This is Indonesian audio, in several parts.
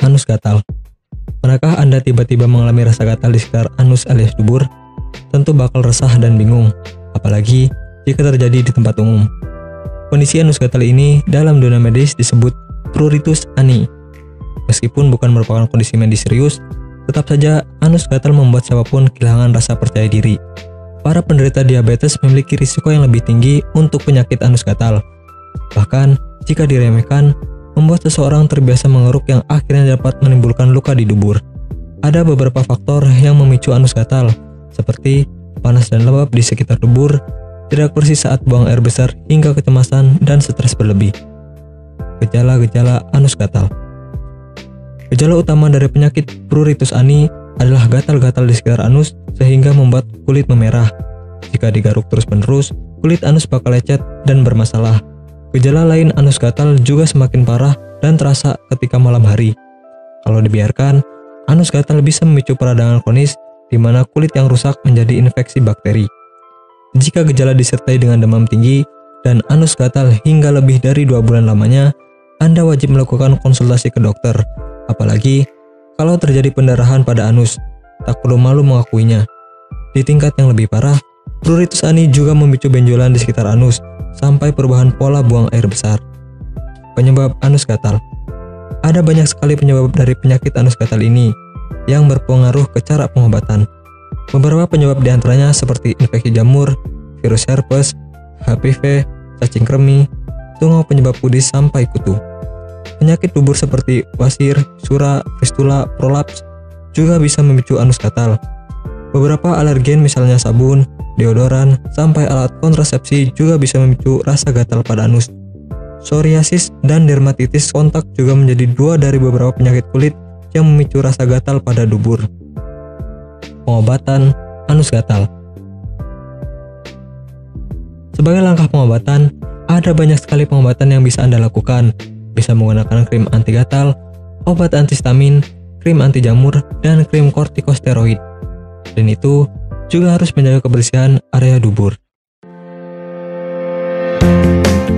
anus gatal. Pernahkah Anda tiba-tiba mengalami rasa gatal di sekitar anus alias dubur? Tentu bakal resah dan bingung, apalagi jika terjadi di tempat umum. Kondisi anus gatal ini dalam dunia medis disebut pruritus ani. Meskipun bukan merupakan kondisi medis serius, tetap saja anus gatal membuat siapapun kehilangan rasa percaya diri. Para penderita diabetes memiliki risiko yang lebih tinggi untuk penyakit anus gatal. Bahkan, jika diremehkan, membuat seseorang terbiasa mengeruk yang akhirnya dapat menimbulkan luka di dubur. Ada beberapa faktor yang memicu anus gatal, seperti panas dan lembab di sekitar dubur, tidak bersih saat buang air besar, hingga kecemasan dan stres berlebih. Gejala-gejala anus gatal. Gejala utama dari penyakit pruritus ani adalah gatal-gatal di sekitar anus sehingga membuat kulit memerah. Jika digaruk terus-menerus, kulit anus bakal lecet dan bermasalah. Gejala lain anus gatal juga semakin parah dan terasa ketika malam hari. Kalau dibiarkan, anus gatal bisa memicu peradangan kronis di mana kulit yang rusak menjadi infeksi bakteri. Jika gejala disertai dengan demam tinggi dan anus gatal hingga lebih dari 2 bulan lamanya, Anda wajib melakukan konsultasi ke dokter. Apalagi kalau terjadi pendarahan pada anus, tak perlu malu mengakuinya. Di tingkat yang lebih parah, pruritus ani juga memicu benjolan di sekitar anus sampai perubahan pola buang air besar. Penyebab anus gatal. Ada banyak sekali penyebab dari penyakit anus gatal ini yang berpengaruh ke cara pengobatan. Beberapa penyebab diantaranya seperti infeksi jamur, virus herpes, HPV, cacing kremi, tungau penyebab kudis sampai kutu. Penyakit dubur seperti wasir, sura, fistula, prolaps juga bisa memicu anus gatal. Beberapa alergen misalnya sabun, deodoran, sampai alat kontrasepsi juga bisa memicu rasa gatal pada anus. Psoriasis dan dermatitis kontak juga menjadi 2 dari beberapa penyakit kulit yang memicu rasa gatal pada dubur. Pengobatan anus gatal. Sebagai langkah pengobatan, ada banyak sekali pengobatan yang bisa Anda lakukan. Bisa menggunakan krim anti gatal, obat antihistamin, krim anti jamur, dan krim kortikosteroid. Dan itu juga harus menjaga kebersihan area dubur.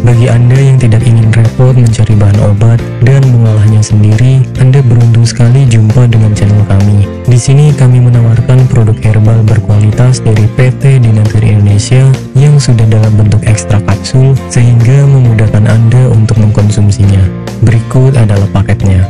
Bagi Anda yang tidak ingin repot mencari bahan obat dan mengolahnya sendiri, Anda beruntung sekali jumpa dengan channel kami. Di sini kami menawarkan produk herbal berkualitas dari PT Dinatur Indonesia yang sudah dalam bentuk ekstrak kapsul sehingga memudahkan Anda untuk mengkonsumsinya. Berikut adalah paketnya.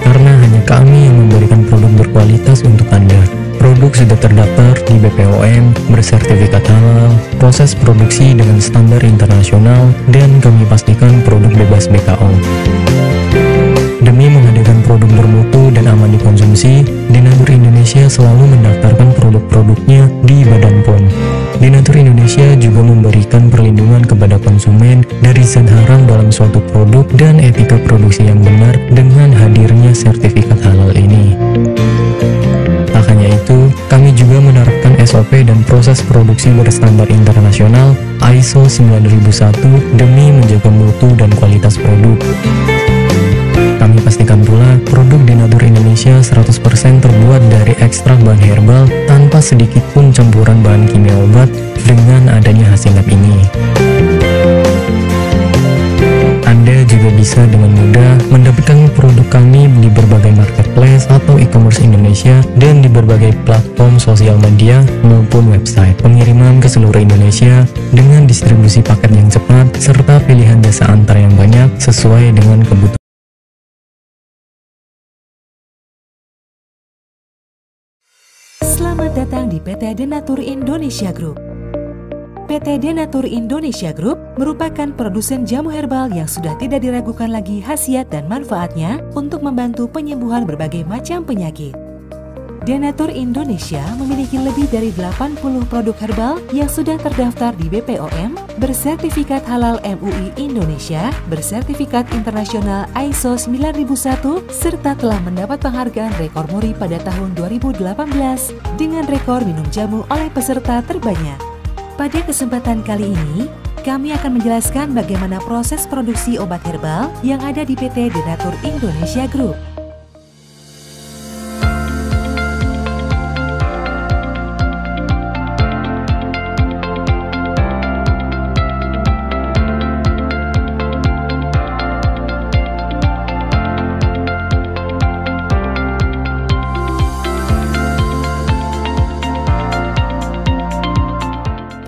Karena hanya kami yang memberikan produk berkualitas untuk Anda. Produk sudah terdaftar di BPOM, bersertifikat halal, proses produksi dengan standar internasional, dan kami pastikan produk bebas BKO. Demi menghadirkan produk bermutu dan aman dikonsumsi, Dinatur Indonesia selalu mendaftarkan produk-produknya di Badan POM. Dinatur Indonesia juga memberikan perlindungan kepada konsumen dari zat haram dalam suatu produk dan etika produksi yang benar dengan hadirnya sertifikat halal ini. Tak hanya itu, kami juga menerapkan SOP dan proses produksi berstandar internasional ISO 9001 demi menjaga mutu dan kualitas produk. Kami pastikan pula produk Dinatur Indonesia 100% terbuat dari ekstrak bahan herbal tanpa sedikit pun campuran bahan kimia obat dengan adanya hasil lab ini. Anda juga bisa dengan mudah mendapatkan produk kami di berbagai marketplace atau e-commerce Indonesia dan di berbagai platform sosial media maupun website. Pengiriman ke seluruh Indonesia dengan distribusi paket yang cepat serta pilihan jasa antar yang banyak sesuai dengan kebutuhan. Selamat datang di PT Dinatur Indonesia Group. PT Dinatur Indonesia Group merupakan produsen jamu herbal yang sudah tidak diragukan lagi khasiat dan manfaatnya untuk membantu penyembuhan berbagai macam penyakit. Denatur Indonesia memiliki lebih dari 80 produk herbal yang sudah terdaftar di BPOM, bersertifikat halal MUI Indonesia, bersertifikat internasional ISO 9001, serta telah mendapat penghargaan rekor muri pada tahun 2018 dengan rekor minum jamu oleh peserta terbanyak. Pada kesempatan kali ini, kami akan menjelaskan bagaimana proses produksi obat herbal yang ada di PT Denatur Indonesia Group.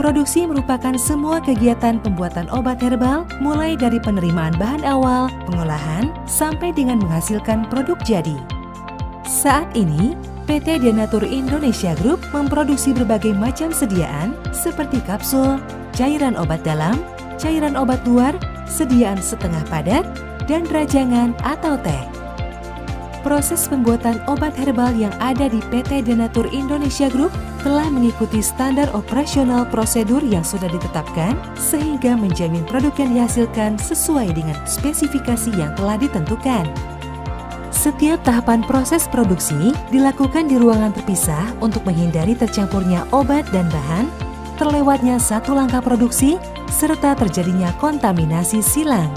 Produksi merupakan semua kegiatan pembuatan obat herbal, mulai dari penerimaan bahan awal, pengolahan, sampai dengan menghasilkan produk jadi. Saat ini, PT Denatur Indonesia Group memproduksi berbagai macam sediaan seperti kapsul, cairan obat dalam, cairan obat luar, sediaan setengah padat, dan rajangan atau teh. Proses pembuatan obat herbal yang ada di PT Denatur Indonesia Group telah mengikuti standar operasional prosedur yang sudah ditetapkan sehingga menjamin produk yang dihasilkan sesuai dengan spesifikasi yang telah ditentukan. Setiap tahapan proses produksi dilakukan di ruangan terpisah untuk menghindari tercampurnya obat dan bahan, terlewatnya satu langkah produksi, serta terjadinya kontaminasi silang.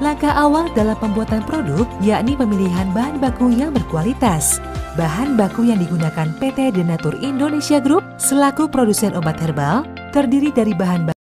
Langkah awal dalam pembuatan produk yakni pemilihan bahan baku yang berkualitas. Bahan baku yang digunakan PT Denatur Indonesia Group selaku produsen obat herbal terdiri dari bahan baku